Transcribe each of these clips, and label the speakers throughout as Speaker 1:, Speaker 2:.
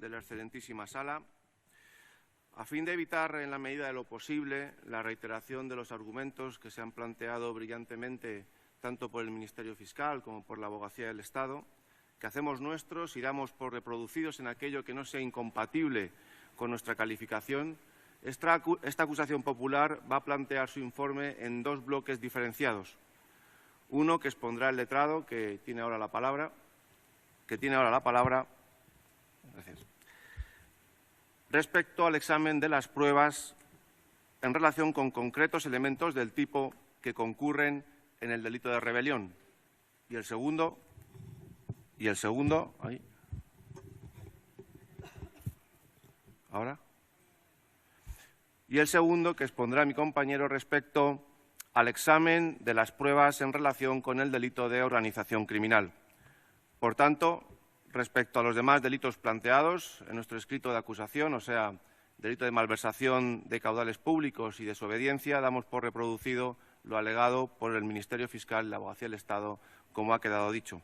Speaker 1: de la excelentísima Sala, a fin de evitar, en la medida de lo posible, la reiteración de los argumentos que se han planteado brillantemente tanto por el Ministerio Fiscal como por la Abogacía del Estado, que hacemos nuestros y damos por reproducidos en aquello que no sea incompatible con nuestra calificación, esta acusación popular va a plantear su informe en dos bloques diferenciados. Uno que expondrá el letrado, que tiene ahora la palabra. Gracias. Respecto al examen de las pruebas en relación con concretos elementos del tipo que concurren en el delito de rebelión. Y el segundo, ahí. ¿Ahora? Y el segundo que expondrá mi compañero respecto al examen de las pruebas en relación con el delito de organización criminal. Por tanto, respecto a los demás delitos planteados en nuestro escrito de acusación, o sea, delito de malversación de caudales públicos y desobediencia, damos por reproducido lo alegado por el Ministerio Fiscal y la Abogacía del Estado, como ha quedado dicho.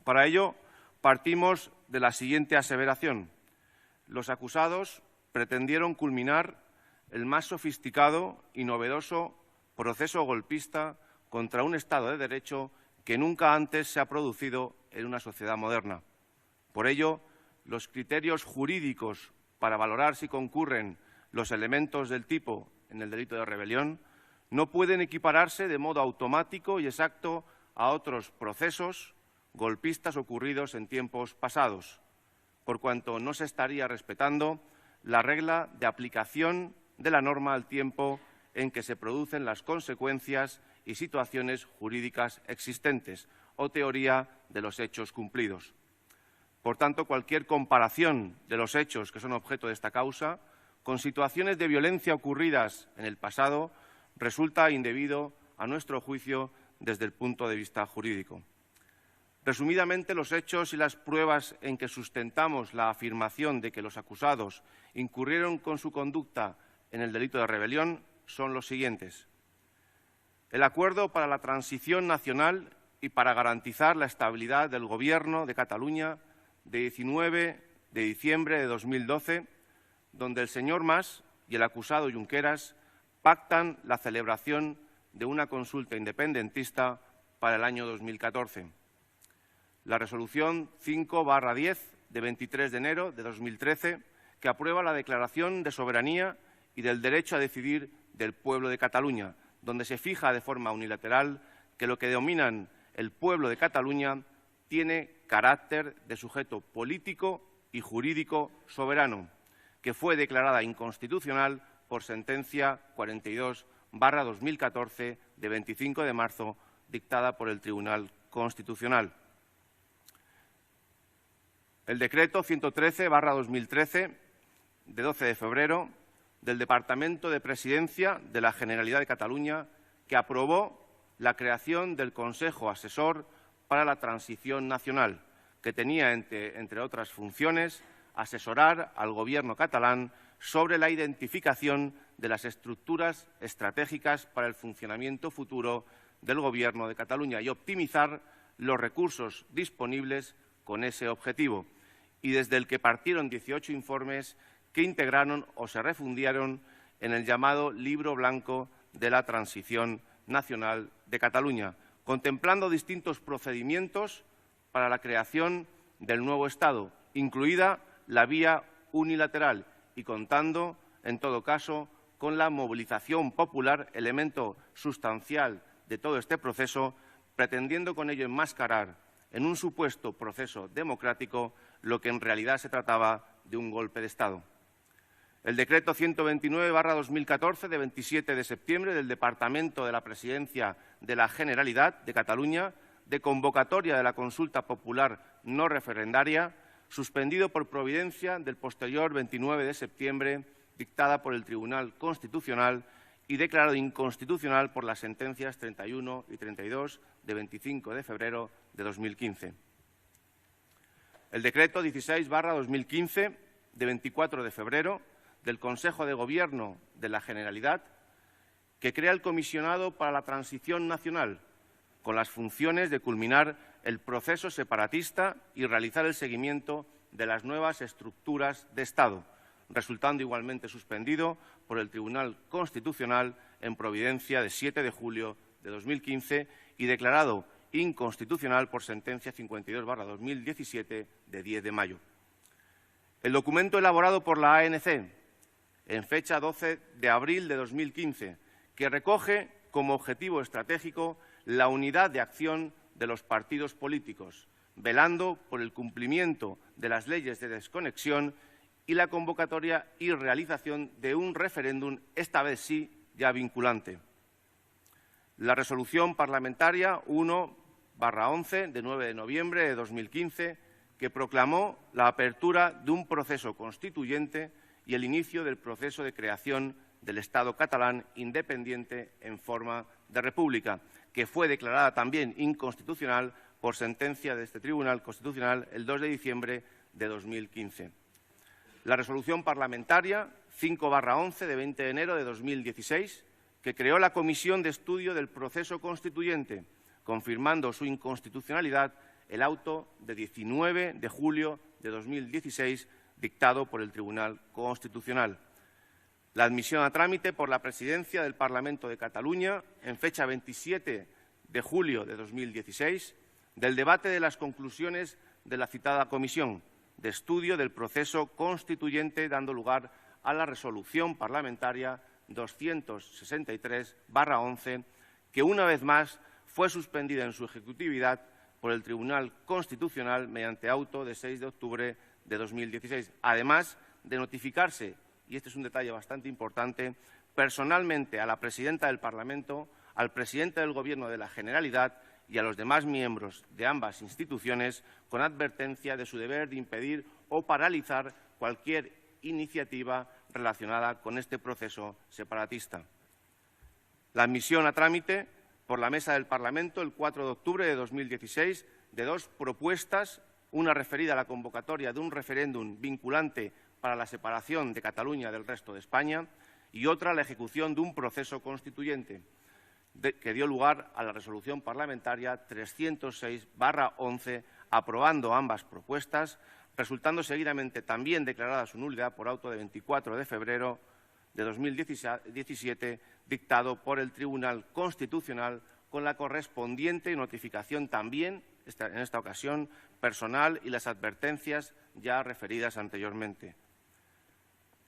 Speaker 1: Para ello, partimos de la siguiente aseveración. Los acusados pretendieron culminar el más sofisticado y novedoso proceso golpista contra un Estado de Derecho que nunca antes se ha producido en una sociedad moderna. Por ello, los criterios jurídicos para valorar si concurren los elementos del tipo en el delito de rebelión no pueden equipararse de modo automático y exacto a otros procesos golpistas ocurridos en tiempos pasados, por cuanto no se estaría respetando la regla de aplicación de la norma al tiempo en que se producen las consecuencias y situaciones jurídicas existentes o teoría de los hechos cumplidos. Por tanto, cualquier comparación de los hechos que son objeto de esta causa con situaciones de violencia ocurridas en el pasado resulta indebido, a nuestro juicio, desde el punto de vista jurídico. Resumidamente, los hechos y las pruebas en que sustentamos la afirmación de que los acusados incurrieron con su conducta en el delito de rebelión son los siguientes. El acuerdo para la transición nacional y para garantizar la estabilidad del Gobierno de Cataluña de 19 de diciembre de 2012, donde el señor Mas y el acusado Junqueras pactan la celebración de una consulta independentista para el año 2014. La resolución 5/10 de 23 de enero de 2013, que aprueba la Declaración de Soberanía y del Derecho a Decidir del pueblo de Cataluña, donde se fija de forma unilateral que lo que denominan el pueblo de Cataluña tiene carácter de sujeto político y jurídico soberano, que fue declarada inconstitucional por sentencia 42/2014 de 25 de marzo, dictada por el Tribunal Constitucional. El decreto 113/2013, de 12 de febrero, del Departamento de Presidencia de la Generalidad de Cataluña, que aprobó la creación del Consejo Asesor para la Transición Nacional, que tenía, entre otras funciones, asesorar al Gobierno catalán sobre la identificación de las estructuras estratégicas para el funcionamiento futuro del Gobierno de Cataluña y optimizar los recursos disponibles con ese objetivo, y desde el que partieron 18 informes que integraron o se refundieron en el llamado Libro Blanco de la Transición Nacional de Cataluña, contemplando distintos procedimientos para la creación del nuevo Estado, incluida la vía unilateral y contando, en todo caso, con la movilización popular, elemento sustancial de todo este proceso, pretendiendo con ello enmascarar en un supuesto proceso democrático lo que en realidad se trataba de un golpe de Estado. El decreto 129/2014 de 27 de septiembre del Departamento de la Presidencia de la Generalidad de Cataluña de convocatoria de la consulta popular no referendaria, suspendido por providencia del posterior 29 de septiembre, dictada por el Tribunal Constitucional y declarado inconstitucional por las sentencias 31 y 32 de 25 de febrero de 2015. El decreto 16/2015 de 24 de febrero del Consejo de Gobierno de la Generalidad, que crea el Comisionado para la Transición Nacional, con las funciones de culminar el proceso separatista y realizar el seguimiento de las nuevas estructuras de Estado, resultando igualmente suspendido por el Tribunal Constitucional en providencia de 7 de julio de 2015 y declarado inconstitucional por sentencia 52/2017 de 10 de mayo. El documento elaborado por la ANC en fecha 12 de abril de 2015, que recoge como objetivo estratégico la unidad de acción de los partidos políticos, velando por el cumplimiento de las leyes de desconexión y la convocatoria y realización de un referéndum, esta vez sí, ya vinculante. La resolución parlamentaria 1/11 de 9 de noviembre de 2015, que proclamó la apertura de un proceso constituyente y el inicio del proceso de creación del Estado catalán independiente en forma de república, que fue declarada también inconstitucional por sentencia de este Tribunal Constitucional el 2 de diciembre de 2015. La resolución parlamentaria 5/11 de 20 de enero de 2016, que creó la Comisión de Estudio del Proceso Constituyente, confirmando su inconstitucionalidad el auto de 19 de julio de 2016 dictado por el Tribunal Constitucional. La admisión a trámite por la Presidencia del Parlamento de Cataluña en fecha 27 de julio de 2016 del debate de las conclusiones de la citada Comisión de Estudio del Proceso Constituyente, dando lugar a la resolución parlamentaria 263/11, que una vez más fue suspendida en su ejecutividad por el Tribunal Constitucional mediante auto de 6 de octubre de 2016, además de notificarse, y este es un detalle bastante importante, personalmente a la presidenta del Parlamento, al presidente del Gobierno de la Generalidad y a los demás miembros de ambas instituciones, con advertencia de su deber de impedir o paralizar cualquier iniciativa relacionada con este proceso separatista. La admisión a trámite por la Mesa del Parlamento el 4 de octubre de 2016 de dos propuestas, una referida a la convocatoria de un referéndum vinculante para la separación de Cataluña del resto de España y otra a la ejecución de un proceso constituyente, que dio lugar a la resolución parlamentaria 306/11, aprobando ambas propuestas, resultando seguidamente también declarada su nulidad por auto de 24 de febrero de 2017, dictado por el Tribunal Constitucional, con la correspondiente notificación también, en esta ocasión, personal y las advertencias ya referidas anteriormente.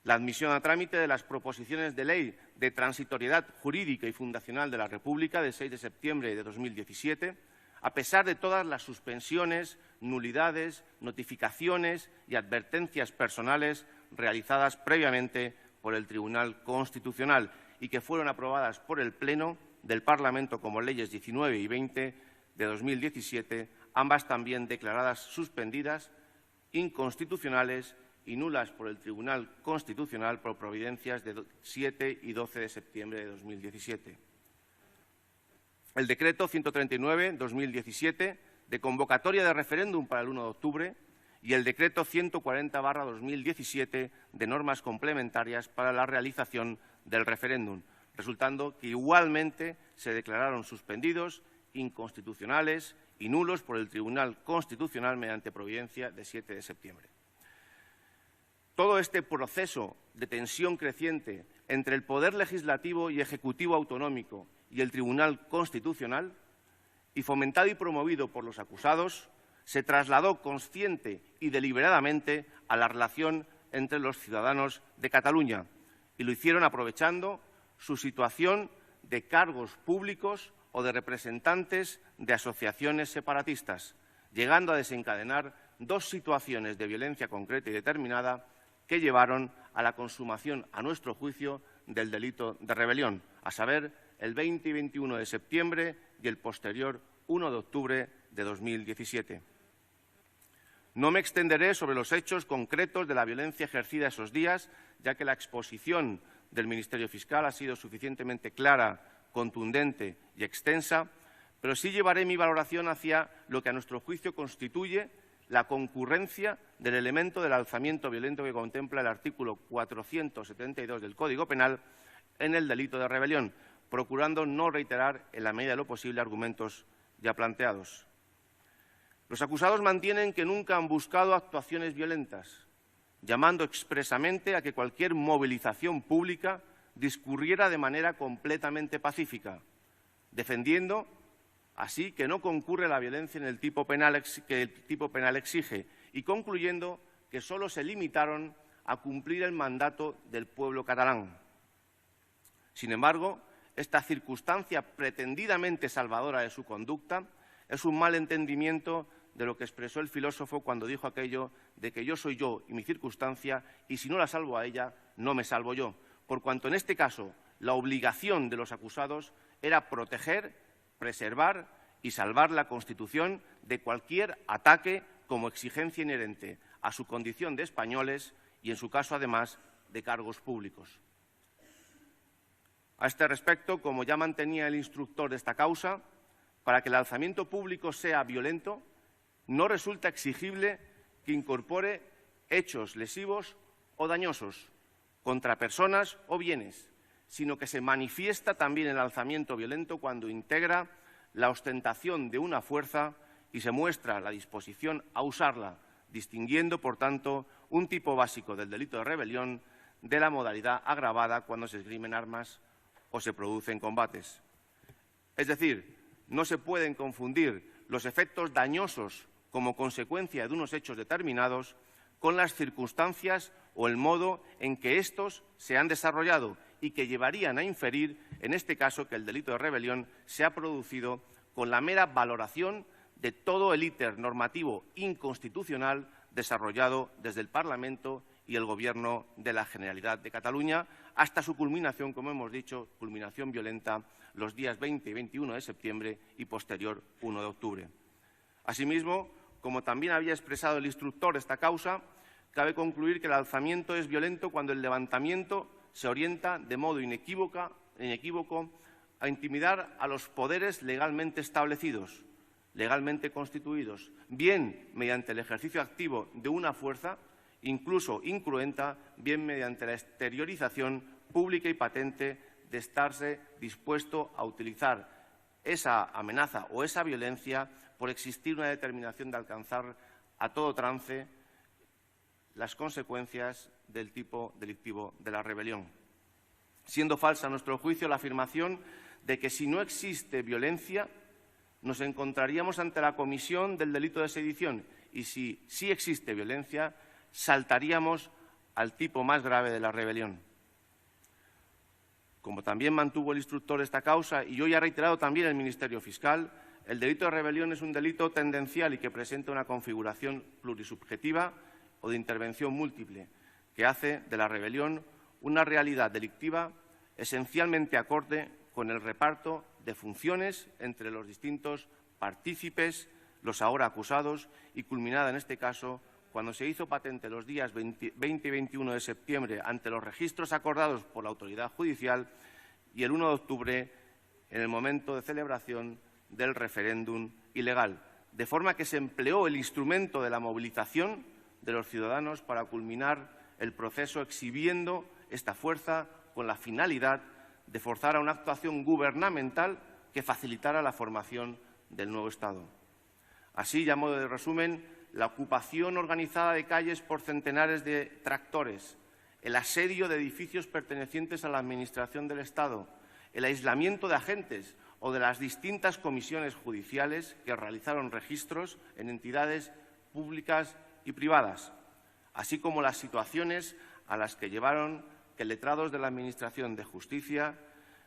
Speaker 1: La admisión a trámite de las proposiciones de ley de transitoriedad jurídica y fundacional de la República de 6 de septiembre de 2017, a pesar de todas las suspensiones, nulidades, notificaciones y advertencias personales realizadas previamente por el Tribunal Constitucional y que fueron aprobadas por el Pleno del Parlamento como leyes 19 y 20 de 2017, ambas también declaradas suspendidas, inconstitucionales y nulas por el Tribunal Constitucional por providencias de 7 y 12 de septiembre de 2017. El Decreto 139/2017, de convocatoria de referéndum para el 1 de octubre, y el Decreto 140/2017, de normas complementarias para la realización del referéndum, resultando que igualmente se declararon suspendidos, inconstitucionales y nulos por el Tribunal Constitucional mediante providencia de 7 de septiembre. Todo este proceso de tensión creciente entre el Poder Legislativo y Ejecutivo Autonómico y el Tribunal Constitucional, y fomentado y promovido por los acusados, se trasladó consciente y deliberadamente a la relación entre los ciudadanos de Cataluña, y lo hicieron aprovechando su situación de cargos públicos o de representantes de asociaciones separatistas, llegando a desencadenar dos situaciones de violencia concreta y determinada que llevaron a la consumación, a nuestro juicio, del delito de rebelión, a saber, el 20 y 21 de septiembre y el posterior 1 de octubre de 2017. No me extenderé sobre los hechos concretos de la violencia ejercida esos días, ya que la exposición del Ministerio Fiscal ha sido suficientemente clara, contundente y extensa, pero sí llevaré mi valoración hacia lo que a nuestro juicio constituye la concurrencia del elemento del alzamiento violento que contempla el artículo 472 del Código Penal en el delito de rebelión, procurando no reiterar en la medida de lo posible argumentos ya planteados. Los acusados mantienen que nunca han buscado actuaciones violentas, llamando expresamente a que cualquier movilización pública discurriera de manera completamente pacífica, defendiendo así que no concurre la violencia en el tipo penal que el tipo penal exige y concluyendo que solo se limitaron a cumplir el mandato del pueblo catalán. Sin embargo, esta circunstancia pretendidamente salvadora de su conducta es un mal entendimiento de lo que expresó el filósofo cuando dijo aquello de que yo soy yo y mi circunstancia, y si no la salvo a ella, no me salvo yo, por cuanto en este caso la obligación de los acusados era proteger, preservar y salvar la Constitución de cualquier ataque como exigencia inherente a su condición de españoles y, en su caso, además, de cargos públicos. A este respecto, como ya mantenía el instructor de esta causa, para que el alzamiento público sea violento, no resulta exigible que incorpore hechos lesivos o dañosos contra personas o bienes, sino que se manifiesta también el alzamiento violento cuando integra la ostentación de una fuerza y se muestra la disposición a usarla, distinguiendo, por tanto, un tipo básico del delito de rebelión de la modalidad agravada cuando se esgrimen armas o se producen combates. Es decir, no se pueden confundir los efectos dañosos como consecuencia de unos hechos determinados con las circunstancias o el modo en que estos se han desarrollado y que llevarían a inferir, en este caso, que el delito de rebelión se ha producido con la mera valoración de todo el íter normativo inconstitucional desarrollado desde el Parlamento y el Gobierno de la Generalidad de Cataluña, hasta su culminación, como hemos dicho, culminación violenta los días 20 y 21 de septiembre y posterior 1 de octubre. Asimismo, como también había expresado el instructor de esta causa, cabe concluir que el alzamiento es violento cuando el levantamiento se orienta de modo inequívoco a intimidar a los poderes legalmente establecidos, legalmente constituidos, bien mediante el ejercicio activo de una fuerza, incluso incruenta, bien mediante la exteriorización pública y patente de estarse dispuesto a utilizar esa amenaza o esa violencia por existir una determinación de alcanzar a todo trance las consecuencias del tipo delictivo de la rebelión. Siendo falsa, a nuestro juicio, la afirmación de que si no existe violencia, nos encontraríamos ante la comisión del delito de sedición y si sí existe violencia, saltaríamos al tipo más grave de la rebelión. Como también mantuvo el instructor esta causa y hoy ha reiterado también el Ministerio Fiscal, el delito de rebelión es un delito tendencial y que presenta una configuración plurisubjetiva o de intervención múltiple, que hace de la rebelión una realidad delictiva esencialmente acorde con el reparto de funciones entre los distintos partícipes, los ahora acusados, y culminada en este caso cuando se hizo patente los días 20 y 21 de septiembre ante los registros acordados por la autoridad judicial y el 1 de octubre en el momento de celebración del referéndum ilegal, de forma que se empleó el instrumento de la movilización de los ciudadanos para culminar el proceso exhibiendo esta fuerza con la finalidad de forzar a una actuación gubernamental que facilitara la formación del nuevo Estado. Así, y a modo de resumen, la ocupación organizada de calles por centenares de tractores, el asedio de edificios pertenecientes a la Administración del Estado, el aislamiento de agentes o de las distintas comisiones judiciales que realizaron registros en entidades públicas y privadas, así como las situaciones a las que llevaron que letrados de la Administración de Justicia,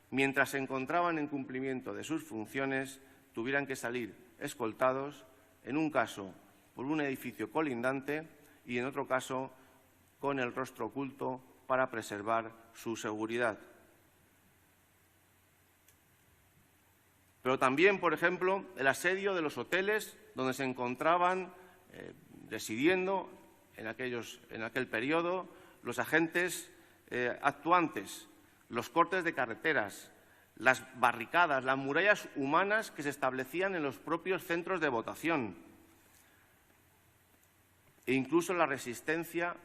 Speaker 1: mientras se encontraban en cumplimiento de sus funciones, tuvieran que salir escoltados, en un caso por un edificio colindante y en otro caso con el rostro oculto para preservar su seguridad. Pero también, por ejemplo, el asedio de los hoteles donde se encontraban residiendo en aquel periodo los agentes actuantes, los cortes de carreteras, las barricadas, las murallas humanas que se establecían en los propios centros de votación e incluso la resistencia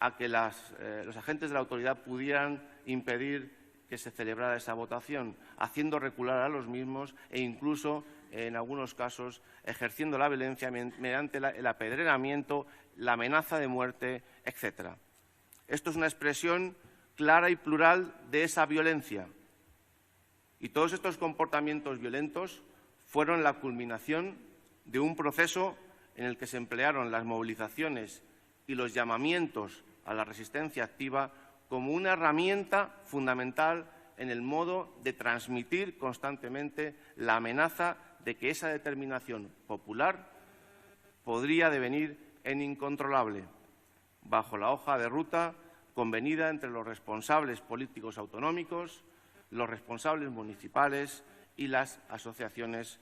Speaker 1: a que los agentes de la autoridad pudieran impedir que se celebrara esa votación, haciendo recular a los mismos e incluso en algunos casos, ejerciendo la violencia mediante el apedreamiento, la amenaza de muerte, etc. Esto es una expresión clara y plural de esa violencia. Y todos estos comportamientos violentos fueron la culminación de un proceso en el que se emplearon las movilizaciones y los llamamientos a la resistencia activa como una herramienta fundamental en el modo de transmitir constantemente la amenaza de que esa determinación popular podría devenir en incontrolable, bajo la hoja de ruta convenida entre los responsables políticos autonómicos, los responsables municipales y las asociaciones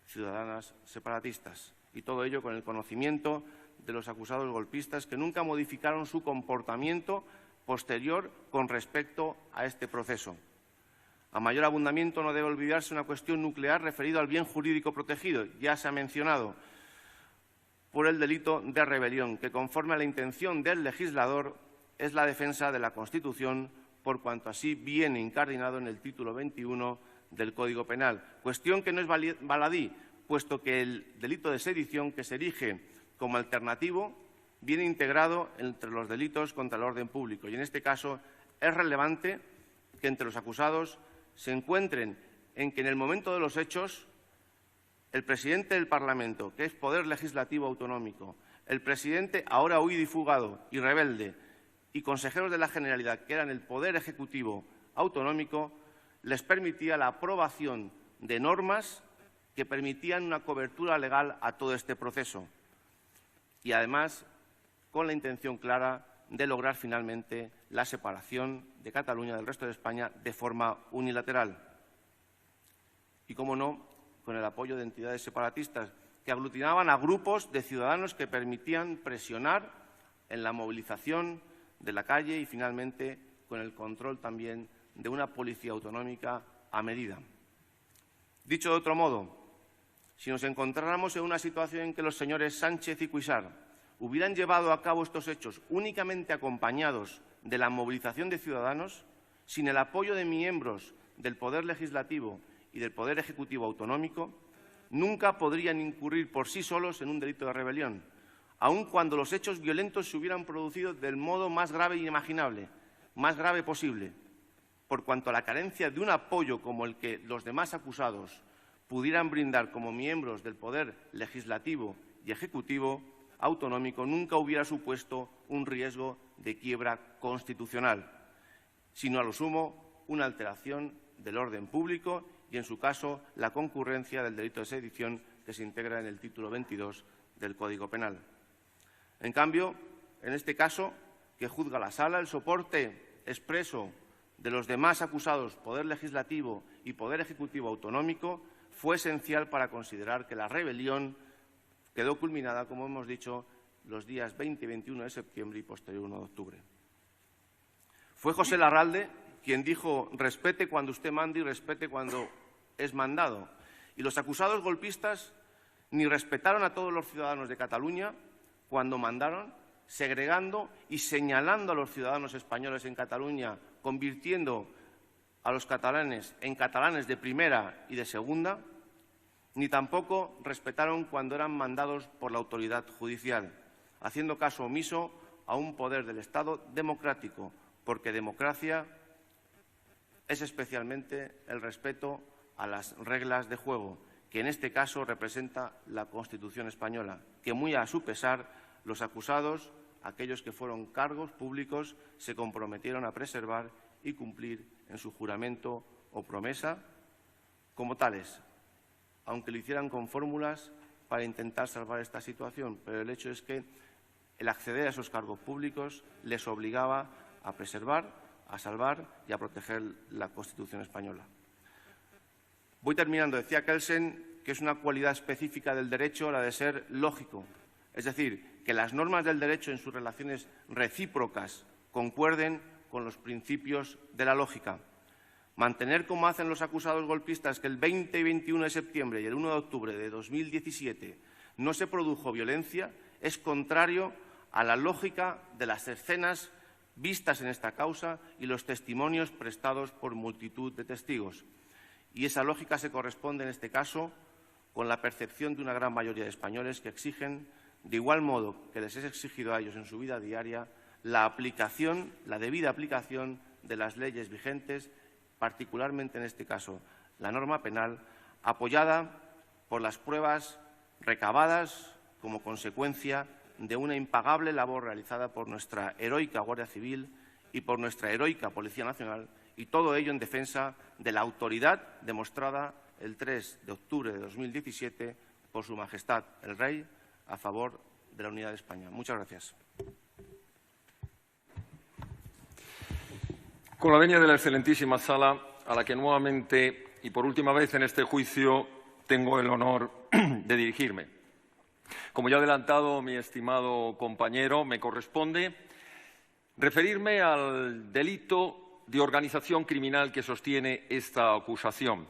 Speaker 1: ciudadanas separatistas. Y todo ello con el conocimiento de los acusados golpistas, que nunca modificaron su comportamiento posterior con respecto a este proceso. A mayor abundamiento no debe olvidarse una cuestión nuclear referida al bien jurídico protegido, ya se ha mencionado, por el delito de rebelión, que conforme a la intención del legislador es la defensa de la Constitución, por cuanto así viene incardinado en el título 21 del Código Penal. Cuestión que no es baladí, puesto que el delito de sedición, que se erige como alternativo, viene integrado entre los delitos contra el orden público. Y en este caso es relevante que entre los acusados se encuentren en que en el momento de los hechos el presidente del Parlamento, que es poder legislativo autonómico, el presidente ahora huido y fugado y rebelde, y consejeros de la Generalidad, que eran el poder ejecutivo autonómico, les permitía la aprobación de normas que permitían una cobertura legal a todo este proceso. Y además, con la intención clara de lograr finalmente la separación de Cataluña del resto de España de forma unilateral. Y, cómo no, con el apoyo de entidades separatistas que aglutinaban a grupos de ciudadanos que permitían presionar en la movilización de la calle y, finalmente, con el control también de una policía autonómica a medida. Dicho de otro modo, si nos encontráramos en una situación en que los señores Sánchez y Cuixart hubieran llevado a cabo estos hechos únicamente acompañados de la movilización de ciudadanos, sin el apoyo de miembros del Poder Legislativo y del Poder Ejecutivo autonómico, nunca podrían incurrir por sí solos en un delito de rebelión, aun cuando los hechos violentos se hubieran producido del modo más grave inimaginable, más grave posible, por cuanto a la carencia de un apoyo como el que los demás acusados pudieran brindar como miembros del Poder Legislativo y Ejecutivo autonómico nunca hubiera supuesto un riesgo de quiebra constitucional, sino a lo sumo una alteración del orden público y, en su caso, la concurrencia del delito de sedición que se integra en el título 22 del Código Penal. En cambio, en este caso, que juzga la Sala, el soporte expreso de los demás acusados, Poder Legislativo y Poder Ejecutivo autonómico, fue esencial para considerar que la rebelión quedó culminada, como hemos dicho, los días 20 y 21 de septiembre y posterior 1 de octubre. Fue José Larralde quien dijo: respete cuando usted mande y respete cuando es mandado. Y los acusados golpistas ni respetaron a todos los ciudadanos de Cataluña cuando mandaron, segregando y señalando a los ciudadanos españoles en Cataluña, convirtiendo a los catalanes en catalanes de primera y de segunda, ni tampoco respetaron cuando eran mandados por la autoridad judicial, haciendo caso omiso a un poder del Estado democrático, porque democracia es especialmente el respeto a las reglas de juego, que en este caso representa la Constitución española, que muy a su pesar los acusados, aquellos que fueron cargos públicos, se comprometieron a preservar y cumplir en su juramento o promesa como tales, aunque lo hicieran con fórmulas para intentar salvar esta situación. Pero el hecho es que el acceder a esos cargos públicos les obligaba a preservar, a salvar y a proteger la Constitución española. Voy terminando. Decía Kelsen que es una cualidad específica del derecho la de ser lógico, es decir, que las normas del derecho en sus relaciones recíprocas concuerden con los principios de la lógica. Mantener, como hacen los acusados golpistas, que el 20 y 21 de septiembre y el 1 de octubre de 2017 no se produjo violencia, es contrario a la lógica de las escenas vistas en esta causa y los testimonios prestados por multitud de testigos. Y esa lógica se corresponde, en este caso, con la percepción de una gran mayoría de españoles que exigen, de igual modo que les es exigido a ellos en su vida diaria, la debida aplicación de las leyes vigentes, particularmente en este caso la norma penal, apoyada por las pruebas recabadas como consecuencia de una impagable labor realizada por nuestra heroica Guardia Civil y por nuestra heroica Policía Nacional, y todo ello en defensa de la autoridad demostrada el 3 de octubre de 2017 por Su Majestad el Rey a favor de la unidad de España. Muchas gracias.
Speaker 2: Con la venia de la excelentísima sala, a la que nuevamente y por última vez en este juicio tengo el honor de dirigirme. Como ya ha adelantado mi estimado compañero, me corresponde referirme al delito de organización criminal que sostiene esta acusación.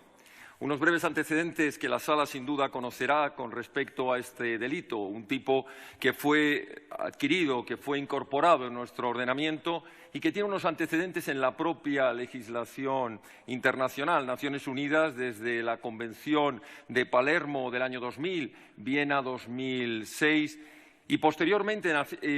Speaker 2: Unos breves antecedentes que la sala sin duda conocerá con respecto a este delito, un tipo que fue adquirido, que fue incorporado en nuestro ordenamiento y que tiene unos antecedentes en la propia legislación internacional. Naciones Unidas, desde la Convención de Palermo del año 2000, Viena 2006, y posteriormente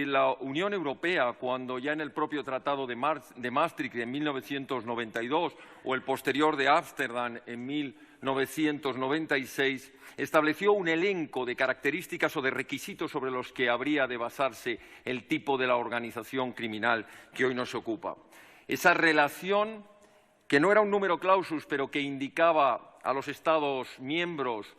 Speaker 2: la Unión Europea, cuando ya en el propio Tratado de Maastricht en 1992 o el posterior de Ámsterdam en 1996, estableció un elenco de características o de requisitos sobre los que habría de basarse el tipo de la organización criminal que hoy nos ocupa. Esa relación, que no era un número clausus, pero que indicaba a los Estados miembros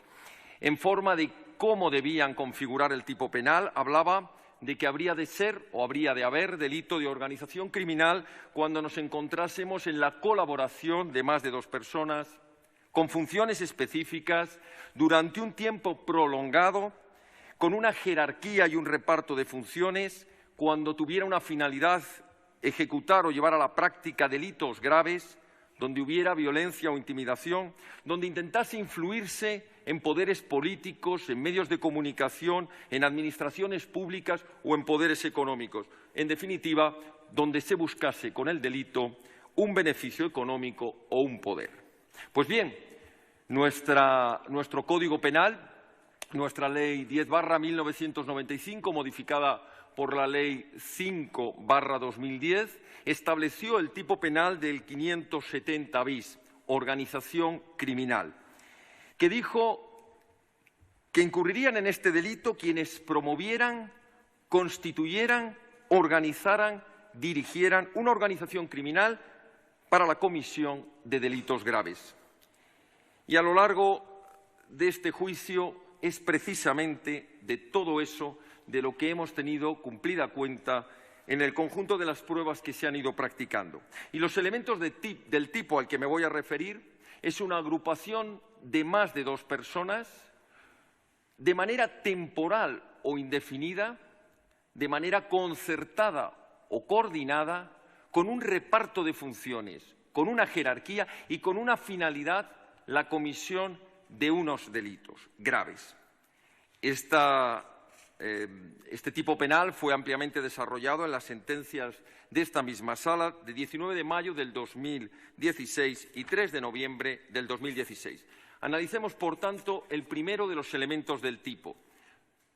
Speaker 2: en forma de cómo debían configurar el tipo penal, hablaba de que habría de ser o habría de haber delito de organización criminal cuando nos encontrásemos en la colaboración de más de dos personas, con funciones específicas, durante un tiempo prolongado, con una jerarquía y un reparto de funciones, cuando tuviera una finalidad ejecutar o llevar a la práctica delitos graves, donde hubiera violencia o intimidación, donde intentase influirse en poderes políticos, en medios de comunicación, en administraciones públicas o en poderes económicos. En definitiva, donde se buscase con el delito un beneficio económico o un poder. Pues bien, nuestro Código Penal, nuestra Ley 10/1995, modificada por la Ley 5/2010, estableció el tipo penal del 570 bis, organización criminal, que dijo que incurrirían en este delito quienes promovieran, constituyeran, organizaran, dirigieran una organización criminal para la comisión de delitos graves. Y a lo largo de este juicio es precisamente de todo eso de lo que hemos tenido cumplida cuenta en el conjunto de las pruebas que se han ido practicando. Y los elementos del tipo al que me voy a referir es una agrupación de más de dos personas, de manera temporal o indefinida, de manera concertada o coordinada, con un reparto de funciones, con una jerarquía y con una finalidad, la comisión de unos delitos graves. Este tipo penal fue ampliamente desarrollado en las sentencias de esta misma sala de 19 de mayo del 2016 y 3 de noviembre del 2016. Analicemos, por tanto, el primero de los elementos del tipo,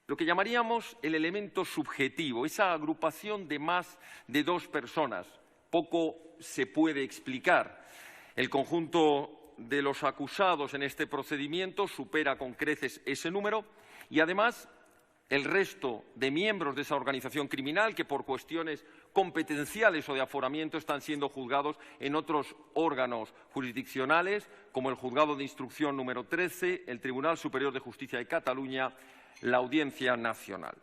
Speaker 2: lo que llamaríamos el elemento subjetivo, esa agrupación de más de dos personas. Poco se puede explicar. El conjunto de los acusados en este procedimiento supera con creces ese número y, además, el resto de miembros de esa organización criminal que por cuestiones competenciales o de aforamiento están siendo juzgados en otros órganos jurisdiccionales, como el Juzgado de Instrucción número 13, el Tribunal Superior de Justicia de Cataluña, la Audiencia Nacional.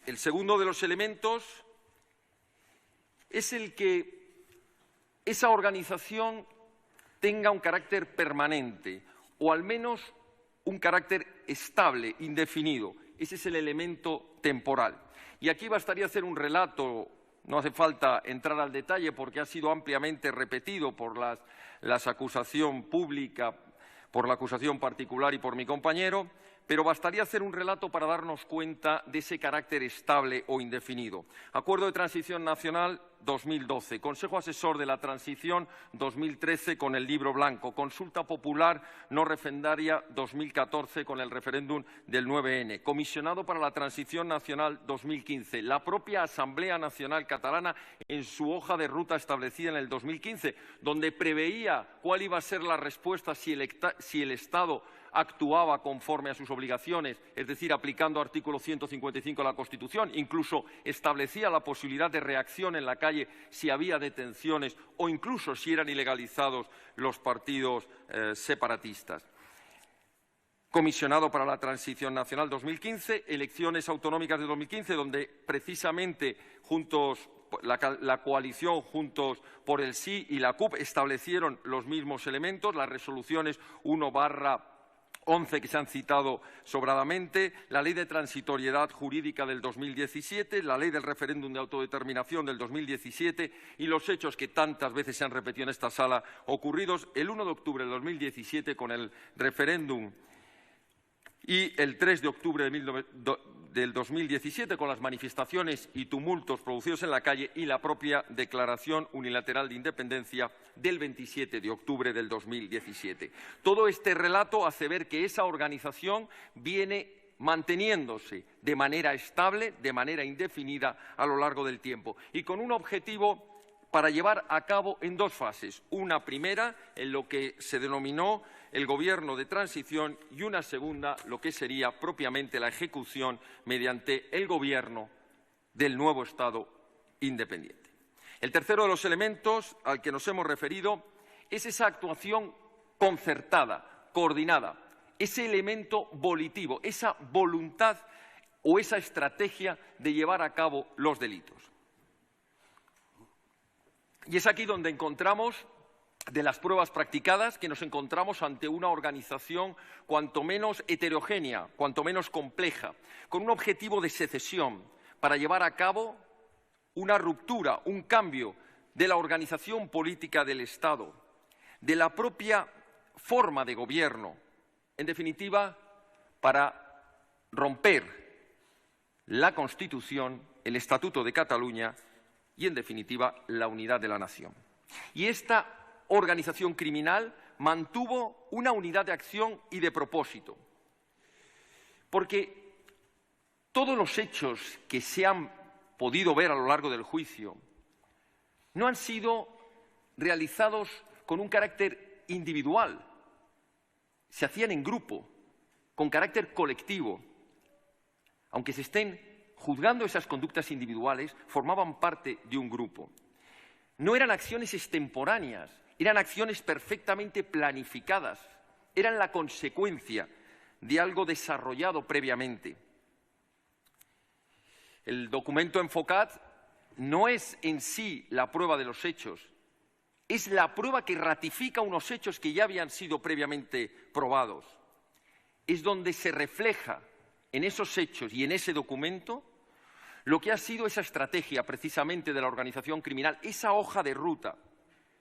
Speaker 2: El segundo de los elementos es el que esa organización tenga un carácter permanente o al menos un carácter estable, indefinido. Ese es el elemento temporal. Y aquí bastaría hacer un relato, no hace falta entrar al detalle porque ha sido ampliamente repetido por la acusación pública, por la acusación particular y por mi compañero, pero bastaría hacer un relato para darnos cuenta de ese carácter estable o indefinido. Acuerdo de Transición Nacional 2012, Consejo Asesor de la Transición 2013 con el Libro Blanco, Consulta Popular no referendaria 2014 con el referéndum del 9N, Comisionado para la Transición Nacional 2015, la propia Asamblea Nacional Catalana en su hoja de ruta establecida en el 2015, donde preveía cuál iba a ser la respuesta si el Estado actuaba conforme a sus obligaciones, es decir, aplicando artículo 155 de la Constitución, incluso establecía la posibilidad de reacción en la calle si había detenciones o incluso si eran ilegalizados los partidos separatistas. Comisionado para la Transición Nacional 2015, elecciones autonómicas de 2015, donde precisamente la coalición Juntos por el Sí y la CUP establecieron los mismos elementos, las resoluciones 1/11 que se han citado sobradamente, la Ley de Transitoriedad Jurídica del 2017, la Ley del Referéndum de Autodeterminación del 2017 y los hechos que tantas veces se han repetido en esta sala ocurridos el 1 de octubre del 2017 con el referéndum y el 3 de octubre del 2017 con las manifestaciones y tumultos producidos en la calle y la propia Declaración Unilateral de Independencia del 27 de octubre del 2017. Todo este relato hace ver que esa organización viene manteniéndose de manera estable, de manera indefinida a lo largo del tiempo y con un objetivo para llevar a cabo en dos fases. Una primera, en lo que se denominó el Gobierno de transición y una segunda, lo que sería propiamente la ejecución mediante el Gobierno del nuevo Estado independiente. El tercero de los elementos al que nos hemos referido es esa actuación concertada, coordinada, ese elemento volitivo, esa voluntad o esa estrategia de llevar a cabo los delitos. Y es aquí donde encontramos, de las pruebas practicadas, que nos encontramos ante una organización cuanto menos heterogénea, cuanto menos compleja, con un objetivo de secesión para llevar a cabo una ruptura, un cambio de la organización política del Estado, de la propia forma de gobierno, en definitiva, para romper la Constitución, el Estatuto de Cataluña y, en definitiva, la unidad de la nación. Y esta organización criminal mantuvo una unidad de acción y de propósito, porque todos los hechos que se han podido ver a lo largo del juicio no han sido realizados con un carácter individual, se hacían en grupo, con carácter colectivo. Aunque se estén juzgando esas conductas individuales, formaban parte de un grupo. No eran acciones extemporáneas, eran acciones perfectamente planificadas, eran la consecuencia de algo desarrollado previamente. El documento Enfocat no es en sí la prueba de los hechos, es la prueba que ratifica unos hechos que ya habían sido previamente probados. Es donde se refleja en esos hechos y en ese documento lo que ha sido esa estrategia precisamente de la organización criminal, esa hoja de ruta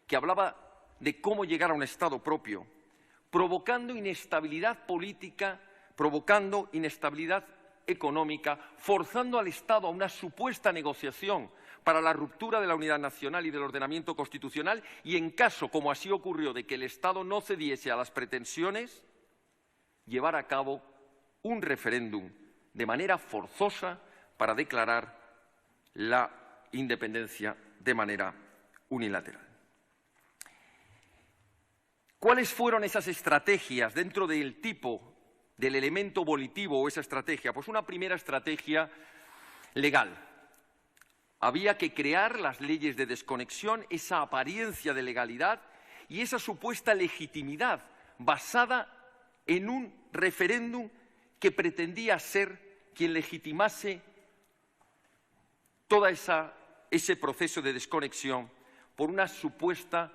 Speaker 2: que hablaba de cómo llegar a un Estado propio, provocando inestabilidad política, provocando inestabilidad económica, forzando al Estado a una supuesta negociación para la ruptura de la unidad nacional y del ordenamiento constitucional y, en caso, como así ocurrió, de que el Estado no cediese a las pretensiones, llevar a cabo un referéndum de manera forzosa para declarar la independencia de manera unilateral. ¿Cuáles fueron esas estrategias dentro del tipo, del elemento volitivo o esa estrategia? Pues una primera estrategia legal. Había que crear las leyes de desconexión, esa apariencia de legalidad y esa supuesta legitimidad basada en un referéndum que pretendía ser quien legitimase todo ese proceso de desconexión por una supuesta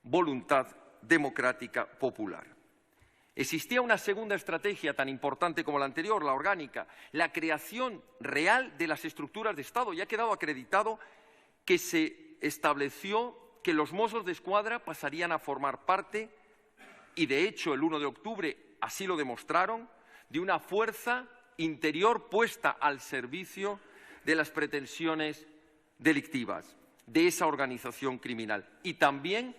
Speaker 2: voluntad democrática popular. Existía una segunda estrategia tan importante como la anterior, la orgánica, la creación real de las estructuras de Estado. Y ha quedado acreditado que se estableció que los Mossos de Escuadra pasarían a formar parte, y de hecho el 1 de octubre así lo demostraron, de una fuerza interior puesta al servicio de las pretensiones delictivas de esa organización criminal. Y también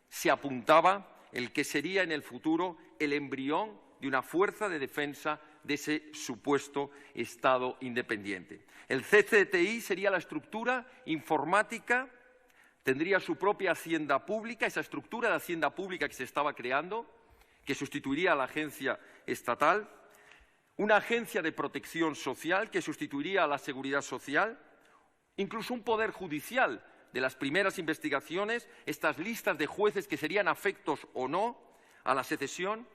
Speaker 2: se apuntaba el que sería en el futuro el embrión de una fuerza de defensa de ese supuesto Estado independiente. El CCTI sería la estructura informática, tendría su propia hacienda pública, esa estructura de hacienda pública que se estaba creando, que sustituiría a la agencia estatal, una agencia de protección social que sustituiría a la seguridad social, incluso un poder judicial de las primeras investigaciones, estas listas de jueces que serían afectos o no a la secesión,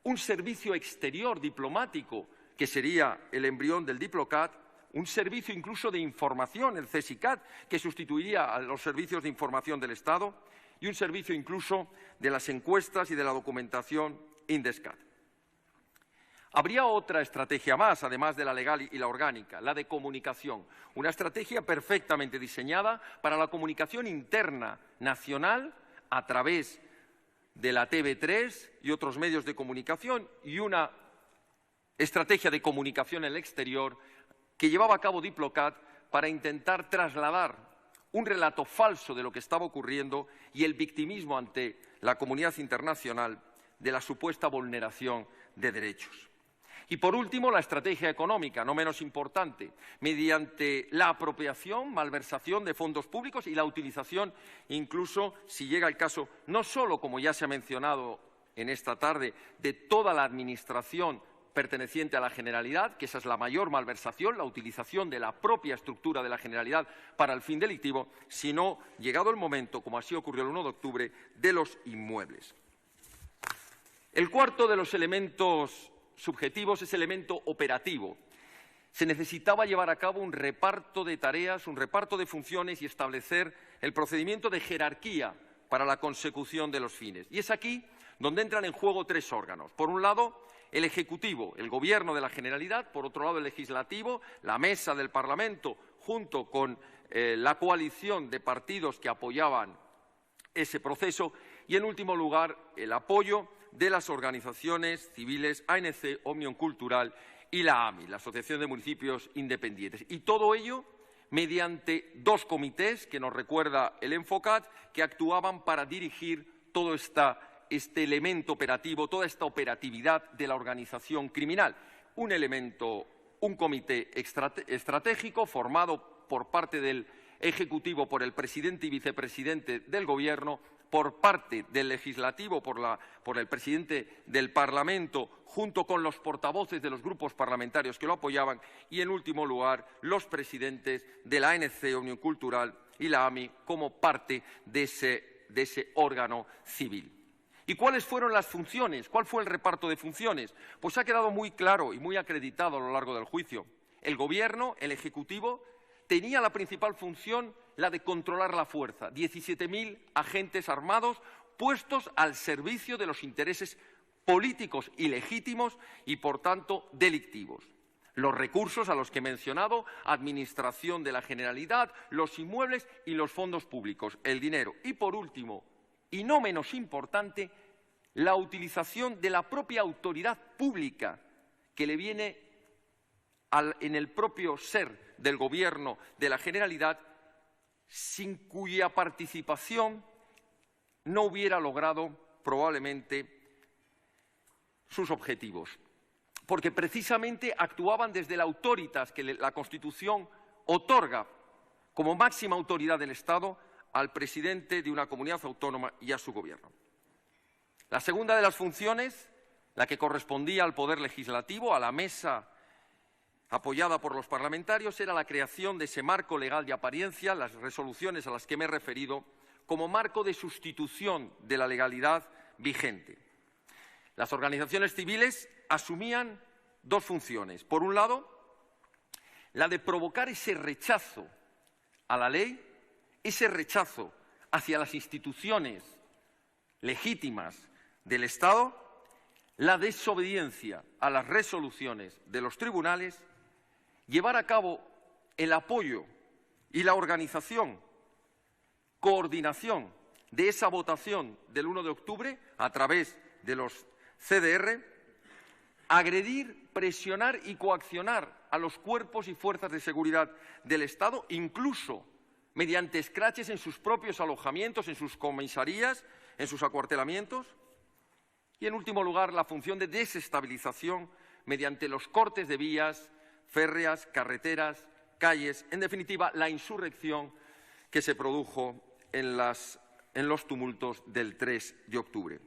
Speaker 2: un servicio exterior diplomático que sería el embrión del Diplocat, un servicio incluso de información, el CSICAT, que sustituiría a los servicios de información del Estado, y un servicio incluso de las encuestas y de la documentación INDESCAT. Habría otra estrategia más, además de la legal y la orgánica, la de comunicación, una estrategia perfectamente diseñada para la comunicación interna nacional a través de la TV3 y otros medios de comunicación, y una estrategia de comunicación en el exterior que llevaba a cabo Diplocat para intentar trasladar un relato falso de lo que estaba ocurriendo y el victimismo ante la comunidad internacional de la supuesta vulneración de derechos. Y, por último, la estrategia económica, no menos importante, mediante la apropiación, malversación de fondos públicos y la utilización, incluso, si llega el caso, no solo, como ya se ha mencionado en esta tarde, de toda la administración perteneciente a la Generalidad, que esa es la mayor malversación, la utilización de la propia estructura de la Generalidad para el fin delictivo, sino, llegado el momento, como así ocurrió el 1 de octubre, de los inmuebles. El cuarto de los elementos subjetivos es elemento operativo. Se necesitaba llevar a cabo un reparto de tareas, un reparto de funciones y establecer el procedimiento de jerarquía para la consecución de los fines. Y es aquí donde entran en juego tres órganos. Por un lado, el Ejecutivo, el Gobierno de la Generalidad; por otro lado, el Legislativo, la Mesa del Parlamento, junto con la coalición de partidos que apoyaban ese proceso; y, en último lugar, el apoyo de las organizaciones civiles ANC, Òmnium Cultural y la AMI, la Asociación de Municipios Independientes. Y todo ello mediante dos comités, que nos recuerda el Enfocat, que actuaban para dirigir todo este elemento operativo, toda esta operatividad de la organización criminal. Un comité estratégico formado por parte del Ejecutivo por el presidente y vicepresidente del Gobierno, por parte del Legislativo por el presidente del Parlamento, junto con los portavoces de los grupos parlamentarios que lo apoyaban, y, en último lugar, los presidentes de la ANC, Òmnium Cultural y la AMI como parte de ese órgano civil. ¿Y cuáles fueron las funciones? ¿Cuál fue el reparto de funciones? Pues ha quedado muy claro y muy acreditado a lo largo del juicio. El Gobierno, el Ejecutivo, tenía la principal función, la de controlar la fuerza. 17.000 agentes armados puestos al servicio de los intereses políticos ilegítimos y, por tanto, delictivos. Los recursos a los que he mencionado, administración de la Generalidad, los inmuebles y los fondos públicos, el dinero. Y, por último, y no menos importante, la utilización de la propia autoridad pública que le viene en el propio ser del Gobierno de la Generalidad, sin cuya participación no hubiera logrado probablemente sus objetivos, porque precisamente actuaban desde la autoritas que la Constitución otorga como máxima autoridad del Estado al presidente de una comunidad autónoma y a su Gobierno. La segunda de las funciones, la que correspondía al Poder Legislativo, a la mesa apoyada por los parlamentarios, era la creación de ese marco legal de apariencia, las resoluciones a las que me he referido, como marco de sustitución de la legalidad vigente. Las organizaciones civiles asumían dos funciones. Por un lado, la de provocar ese rechazo a la ley, ese rechazo hacia las instituciones legítimas del Estado, la desobediencia a las resoluciones de los tribunales, llevar a cabo el apoyo y la organización, coordinación de esa votación del 1 de octubre a través de los CDR, agredir, presionar y coaccionar a los cuerpos y fuerzas de seguridad del Estado, incluso mediante escraches en sus propios alojamientos, en sus comisarías, en sus acuartelamientos. Y, en último lugar, la función de desestabilización mediante los cortes de vías férreas, carreteras, calles, en definitiva, la insurrección que se produjo en los tumultos del 3 de octubre.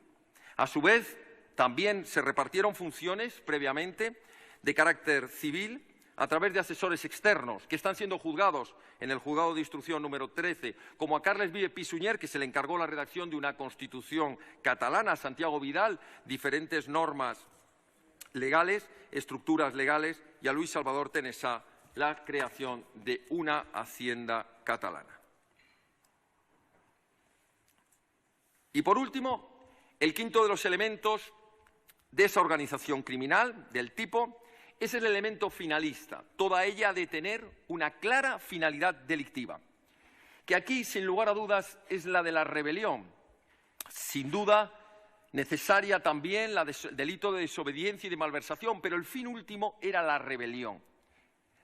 Speaker 2: A su vez, también se repartieron funciones previamente de carácter civil a través de asesores externos que están siendo juzgados en el Juzgado de Instrucción número 13, como a Carles Vive Pisuñer, que se le encargó la redacción de una Constitución catalana, a Santiago Vidal, diferentes normas legales, estructuras legales, y a Luis Salvador Tenesá, la creación de una hacienda catalana. Y, por último, el quinto de los elementos de esa organización criminal del tipo es el elemento finalista. Toda ella ha de tener una clara finalidad delictiva, que aquí, sin lugar a dudas, es la de la rebelión. Sin duda, necesaria también el delito de desobediencia y de malversación, pero el fin último era la rebelión.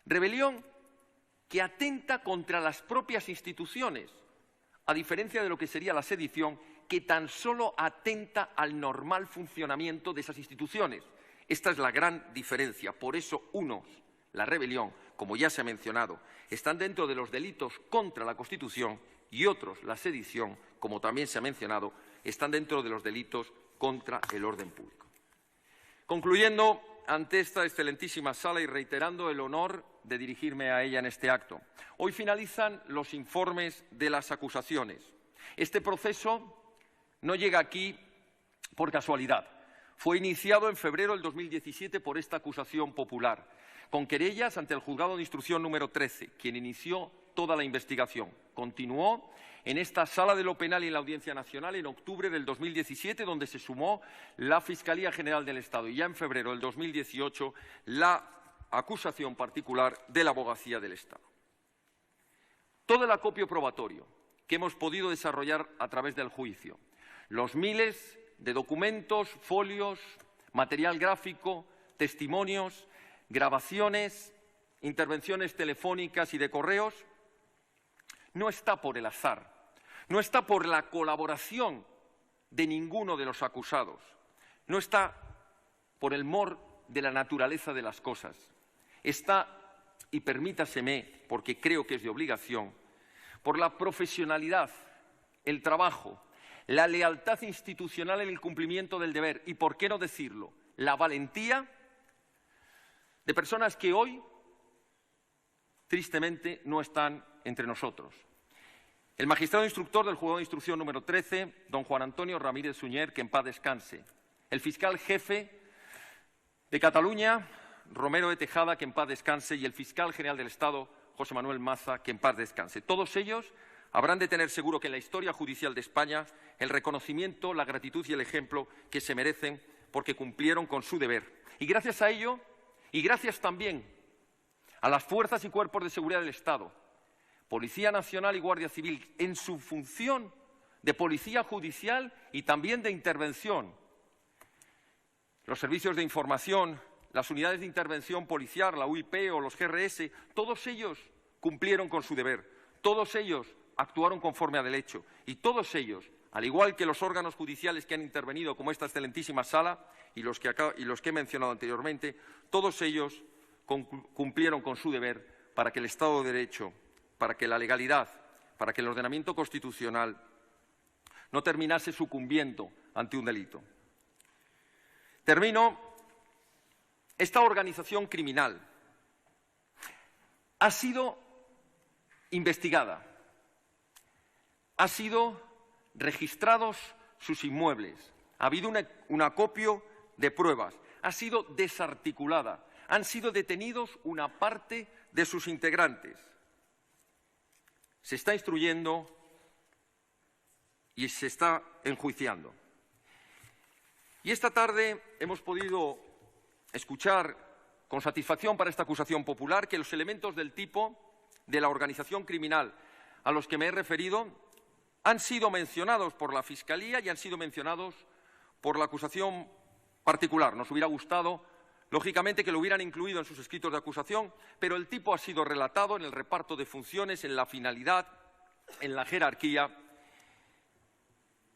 Speaker 2: Rebelión que atenta contra las propias instituciones, a diferencia de lo que sería la sedición, que tan solo atenta al normal funcionamiento de esas instituciones. Esta es la gran diferencia. Por eso, unos, la rebelión, como ya se ha mencionado, están dentro de los delitos contra la Constitución, y otros, la sedición, como también se ha mencionado, están dentro de los delitos contra el orden público. Concluyendo ante esta excelentísima sala y reiterando el honor de dirigirme a ella en este acto, hoy finalizan los informes de las acusaciones. Este proceso no llega aquí por casualidad. Fue iniciado en febrero del 2017 por esta acusación popular, con querellas ante el Juzgado de Instrucción número 13, quien inició toda la investigación. Continuó en esta Sala de lo Penal y en la Audiencia Nacional en octubre del 2017, donde se sumó la Fiscalía General del Estado, y ya en febrero del 2018 la acusación particular de la Abogacía del Estado. Todo el acopio probatorio que hemos podido desarrollar a través del juicio, los miles de documentos, folios, material gráfico, testimonios, grabaciones, intervenciones telefónicas y de correos, no está por el azar, no está por la colaboración de ninguno de los acusados, no está por el mor de la naturaleza de las cosas, está, y permítaseme, porque creo que es de obligación, por la profesionalidad, el trabajo, la lealtad institucional en el cumplimiento del deber y, por qué no decirlo, la valentía de personas que hoy, tristemente, no están entre nosotros. El magistrado instructor del Juzgado de Instrucción número 13, don Juan Antonio Ramírez Suñer, que en paz descanse. El fiscal jefe de Cataluña, Romero de Tejada, que en paz descanse, y el fiscal general del Estado, José Manuel Maza, que en paz descanse. Todos ellos habrán de tener seguro que en la historia judicial de España el reconocimiento, la gratitud y el ejemplo que se merecen porque cumplieron con su deber. Y gracias a ello, y gracias también a las fuerzas y cuerpos de seguridad del Estado, Policía Nacional y Guardia Civil, en su función de policía judicial y también de intervención, los servicios de información, las unidades de intervención policial, la UIP o los GRS, todos ellos cumplieron con su deber, todos ellos actuaron conforme a derecho y todos ellos, al igual que los órganos judiciales que han intervenido, como esta excelentísima sala y los que he mencionado anteriormente, todos ellos cumplieron con su deber para que el Estado de Derecho, para que la legalidad, para que el ordenamiento constitucional no terminase sucumbiendo ante un delito. Termino. Esta organización criminal ha sido investigada, ha sido registrados sus inmuebles, ha habido un acopio de pruebas, ha sido desarticulada, han sido detenidos una parte de sus integrantes. Se está instruyendo y se está enjuiciando. Y esta tarde hemos podido escuchar con satisfacción para esta acusación popular que los elementos del tipo de la organización criminal a los que me he referido han sido mencionados por la Fiscalía y han sido mencionados por la acusación particular. Nos hubiera gustado lógicamente que lo hubieran incluido en sus escritos de acusación, pero el tipo ha sido relatado en el reparto de funciones, en la finalidad, en la jerarquía.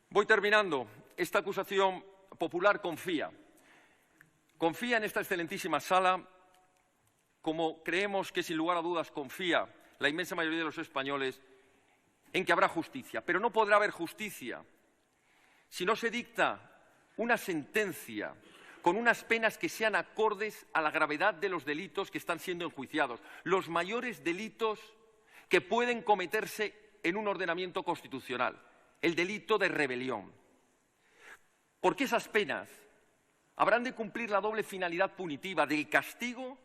Speaker 2: Voy terminando. Esta acusación popular confía en esta excelentísima sala, como creemos que sin lugar a dudas confía la inmensa mayoría de los españoles, en que habrá justicia. Pero no podrá haber justicia si no se dicta una sentencia con unas penas que sean acordes a la gravedad de los delitos que están siendo enjuiciados, los mayores delitos que pueden cometerse en un ordenamiento constitucional, el delito de rebelión. Porque esas penas habrán de cumplir la doble finalidad punitiva del castigo,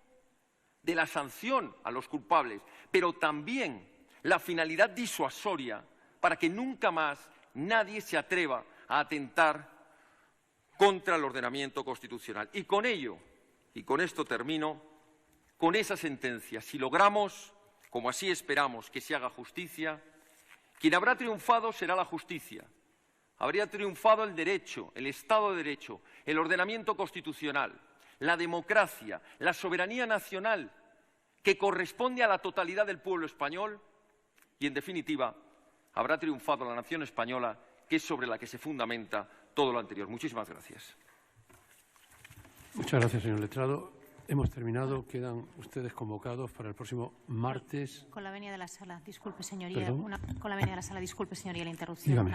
Speaker 2: de la sanción a los culpables, pero también la finalidad disuasoria para que nunca más nadie se atreva a atentar contra el ordenamiento constitucional. Y con ello, y con esto termino, con esa sentencia, si logramos, como así esperamos, que se haga justicia, quien habrá triunfado será la justicia. Habría triunfado el derecho, el Estado de Derecho, el ordenamiento constitucional, la democracia, la soberanía nacional, que corresponde a la totalidad del pueblo español, y, en definitiva, habrá triunfado la nación española, que es sobre la que se fundamenta todo lo anterior. Muchísimas gracias.
Speaker 3: Muchas gracias, señor letrado. Hemos terminado. Quedan ustedes convocados para el próximo martes.
Speaker 4: Con la venia de la sala, disculpe, señoría.
Speaker 3: ¿Perdón?
Speaker 4: Con la venia de la sala, disculpe, señoría, la interrupción.
Speaker 3: Dígame.